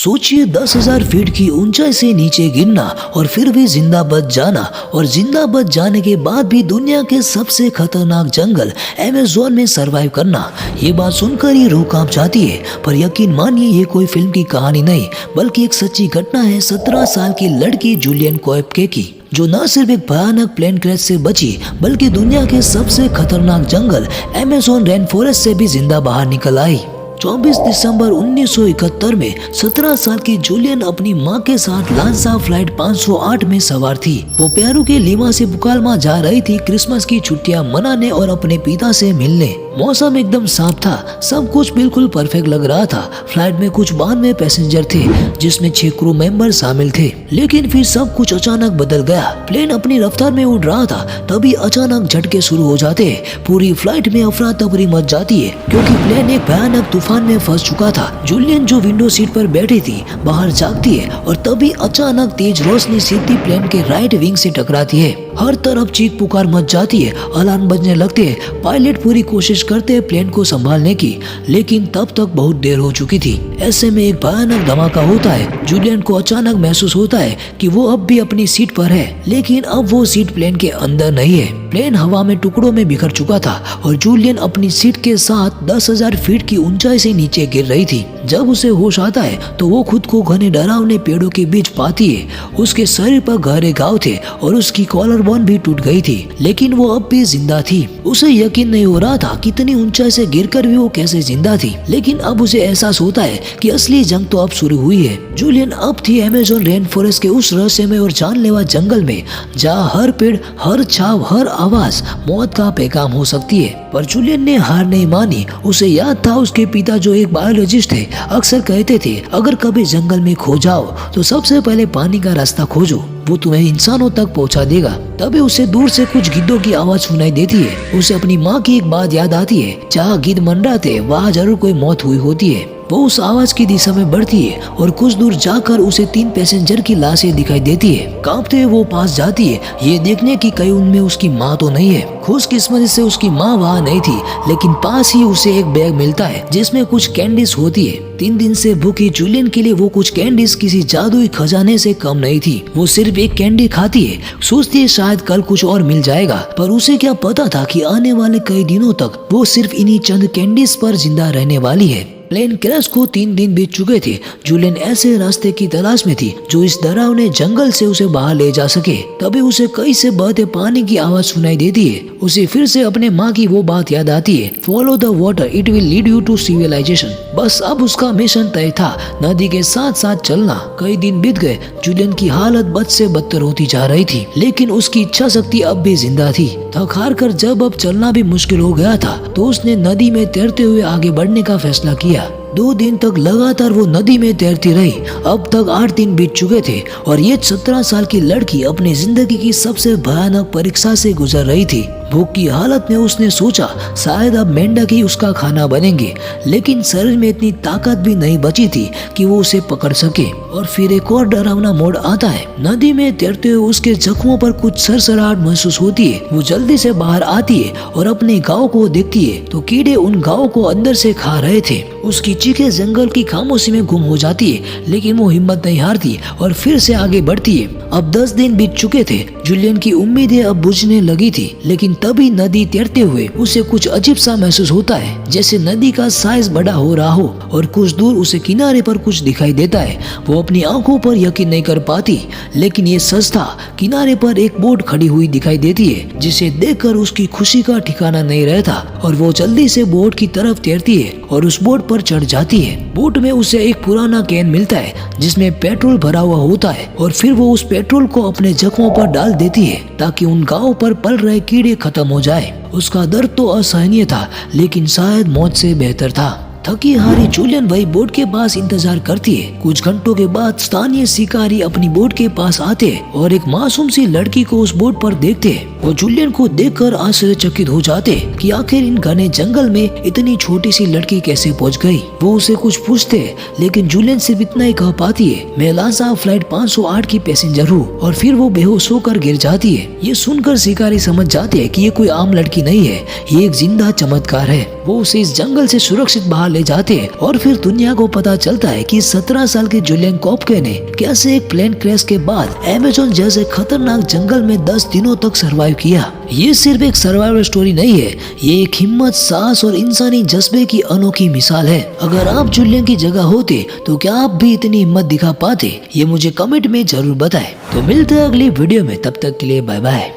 सोचिए 10,000 फीट की ऊंचाई से नीचे गिरना और फिर भी जिंदा बच जाना, और जिंदा बच जाने के बाद भी दुनिया के सबसे खतरनाक जंगल अमेज़न में सरवाइव करना। ये बात सुनकर ही रूह कांप जाती है। पर यकीन मानिए, ये कोई फिल्म की कहानी नहीं बल्कि एक सच्ची घटना है 17 साल की लड़की जूलियन कोएप्के की, जो न सिर्फ एक भयानक प्लेन क्रैश से बची बल्कि दुनिया के सबसे खतरनाक जंगल अमेज़न रेन फॉरेस्ट से भी जिंदा बाहर निकल आई। 24 दिसंबर 1971 में 17 साल की जूलियन अपनी मां के साथ लांसा फ्लाइट 508 में सवार थी। वो पेरू के लीमा से बुकालमा जा रही थी क्रिसमस की छुट्टियां मनाने और अपने पिता से मिलने। मौसम एकदम साफ था, सब कुछ बिल्कुल परफेक्ट लग रहा था। फ्लाइट में कुछ 92 पैसेंजर थे, जिसमें 6 क्रू मेंबर शामिल थे। लेकिन फिर सब कुछ अचानक बदल गया। प्लेन अपनी रफ्तार में उड़ रहा था, तभी अचानक झटके शुरू हो जाते हैं। पूरी फ्लाइट में अफरा तफरी मच जाती है, क्योंकि प्लेन एक भयानक तूफान में फंस चुका था। जूलियन जो विंडो सीट पर बैठी थी बाहर झांकती है, और तभी अचानक तेज रोशनी सीधी प्लेन के राइट विंग से टकराती है। हर तरफ चीख पुकार मच जाती है, अलार्म बजने लगते हैं। पायलट पूरी कोशिश करते हैं प्लेन को संभालने की, लेकिन तब तक बहुत देर हो चुकी थी। ऐसे में एक भयानक धमाका होता है। जूलियन को अचानक महसूस होता है कि वो अब भी अपनी सीट पर है, लेकिन अब वो सीट प्लेन के अंदर नहीं है। प्लेन हवा में टुकड़ों में बिखर चुका था और जूलियन अपनी सीट के साथ 10,000 फीट की ऊंचाई से नीचे गिर रही थी। जब उसे होश आता है तो वो खुद को घने डरावने पेड़ों के बीच पाती है। उसके शरीर पर गहरे घाव थे और उसकी कॉलर बोन भी टूट गई थी, लेकिन वो अब भी जिंदा थी। उसे यकीन नहीं हो रहा था कि इतनी ऊंचाई से गिरकर भी वो कैसे जिंदा थी। लेकिन अब उसे एहसास होता है कि असली जंग तो अब शुरू हुई है। जूलियन अब थी अमेज़न रेन फॉरेस्ट के उस रहस्यमय और जानलेवा जंगल में, जहाँ हर पेड़, हर छाव, हर आवाज मौत का पैगाम हो सकती है। पर जूलियन ने हार नहीं मानी। उसे याद था उसके पिता, जो एक बायोलॉजिस्ट थे, अक्सर कहते थे, अगर कभी जंगल में खो जाओ तो सबसे पहले पानी का रास्ता खोजो, वो तुम्हें इंसानों तक पहुंचा देगा। तभी उसे दूर से कुछ गिद्धों की आवाज सुनाई देती है। उसे अपनी माँ की एक बात याद आती है, जहाँ गिद्ध मंडराते वहाँ जरूर कोई मौत हुई होती है। वो उस आवाज की दिशा में बढ़ती है और कुछ दूर जाकर उसे 3 पैसेंजर की लाशें दिखाई देती है। कांपते हुए वो पास जाती है, ये देखने की कहीं उनमें उसकी माँ तो नहीं है। खुशकिस्मती से उसकी माँ वहाँ नहीं थी, लेकिन पास ही उसे एक बैग मिलता है जिसमें कुछ कैंडीज होती है। 3 दिन से भूखी जूलियन के लिए वो कुछ कैंडीज किसी जादुई खजाने से कम नहीं थी। वो सिर्फ एक कैंडी खाती है, सोचती है शायद कल कुछ और मिल जाएगा। पर उसे क्या पता था कि आने वाले कई दिनों तक वो सिर्फ इन्हीं चंद कैंडीज पर जिंदा रहने वाली है। प्लेन क्रैश को 3 दिन बीत चुके थे। जूलियन ऐसे रास्ते की तलाश में थी जो इस डरावने जंगल से उसे बाहर ले जा सके। तभी उसे कहीं से बहते पानी की आवाज सुनाई देती है। उसे फिर से अपने माँ की वो बात याद आती है, follow the water, it will lead you to civilization. बस अब उसका मिशन तय था, नदी के साथ साथ चलना। कई दिन बीत गए। जूलियन की हालत बद से बदतर होती जा रही थी, लेकिन उसकी इच्छा शक्ति अब भी जिंदा थी। थक हार कर जब अब चलना भी मुश्किल हो गया था, तो उसने नदी में तैरते हुए आगे बढ़ने का फैसला किया। 2 दिन तक लगातार वो नदी में तैरती रही। अब तक 8 दिन बीत चुके थे और ये 17 साल की लड़की अपनी जिंदगी की सबसे भयानक परीक्षा से गुजर रही थी। भूख की हालत में उसने सोचा शायद अब मेंढक ही उसका खाना बनेंगे, लेकिन शरीर में इतनी ताकत भी नहीं बची थी कि वो उसे पकड़ सके। और फिर एक और डरावना मोड़ आता है। नदी में तैरते हुए उसके जख्मों पर कुछ सरसराहट महसूस होती है। वो जल्दी से बाहर आती है और अपने गाँव को देखती है तो कीड़े उन गाँव को अंदर से खा रहे थे। उसकी चीखें जंगल की खामोशी में गुम हो जाती है, लेकिन वो हिम्मत नहीं हारती और फिर से आगे बढ़ती है। अब 10 दिन बीत चुके थे। जूलियन की उम्मीदें अब बुझने लगी थी, लेकिन तभी नदी तैरते हुए उसे कुछ अजीब सा महसूस होता है, जैसे नदी का साइज बड़ा हो रहा हो और कुछ दूर उसे किनारे पर कुछ दिखाई देता है। वो अपनी आंखों पर यकीन नहीं कर पाती, लेकिन ये सच था। किनारे पर एक बोट खड़ी हुई दिखाई देती है, जिसे देखकर उसकी खुशी का ठिकाना नहीं रहता और वो जल्दी से बोट की तरफ तैरती है और उस बोट पर चढ़ जाती है। बोट में उसे एक पुराना कैन मिलता है जिसमें पेट्रोल भरा हुआ होता है और फिर वो उस पेट्रोल को अपने जख्मों पर डाल देती है ताकि उन गांवों पर पल रहे कीड़े खत्म हो जाए। उसका दर्द तो असहनीय था, लेकिन शायद मौत से बेहतर था। थकी हारी जूलियन वही बोट के पास इंतजार करती है। कुछ घंटों के बाद स्थानीय शिकारी अपनी बोट के पास आते और एक मासूम सी लड़की को उस बोट पर देखते। वो जूलियन को देखकर आश्चर्यचकित हो जाते कि आखिर इन घने जंगल में इतनी छोटी सी लड़की कैसे पहुंच गई। वो उसे कुछ पूछते, लेकिन जूलियन सिर्फ इतना ही कह पाती है, मैं लांसा फ्लाइट 508 की पैसेंजर हूँ, और फिर वो बेहोश होकर गिर जाती है। ये सुनकर शिकारी समझ जाते हैं कि ये कोई आम लड़की नहीं है, ये एक जिंदा चमत्कार है। वो उसे इस जंगल से सुरक्षित बाहर ले जाते हैं और फिर दुनिया को पता चलता है कि 17 साल के जुलियन कॉपके ने कैसे एक प्लेन क्रैश के बाद अमेज़न जैसे खतरनाक जंगल में 10 दिनों तक सरवाइव किया। ये सिर्फ एक सर्वाइवल स्टोरी नहीं है, ये एक हिम्मत, साहस और इंसानी जज्बे की अनोखी मिसाल है। अगर आप जुलियन की जगह होते तो क्या आप भी इतनी हिम्मत दिखा पाते? ये मुझे कमेंट में जरूर बताएं। तो मिलते हैं अगली वीडियो में, तब तक के लिए बाय बाय।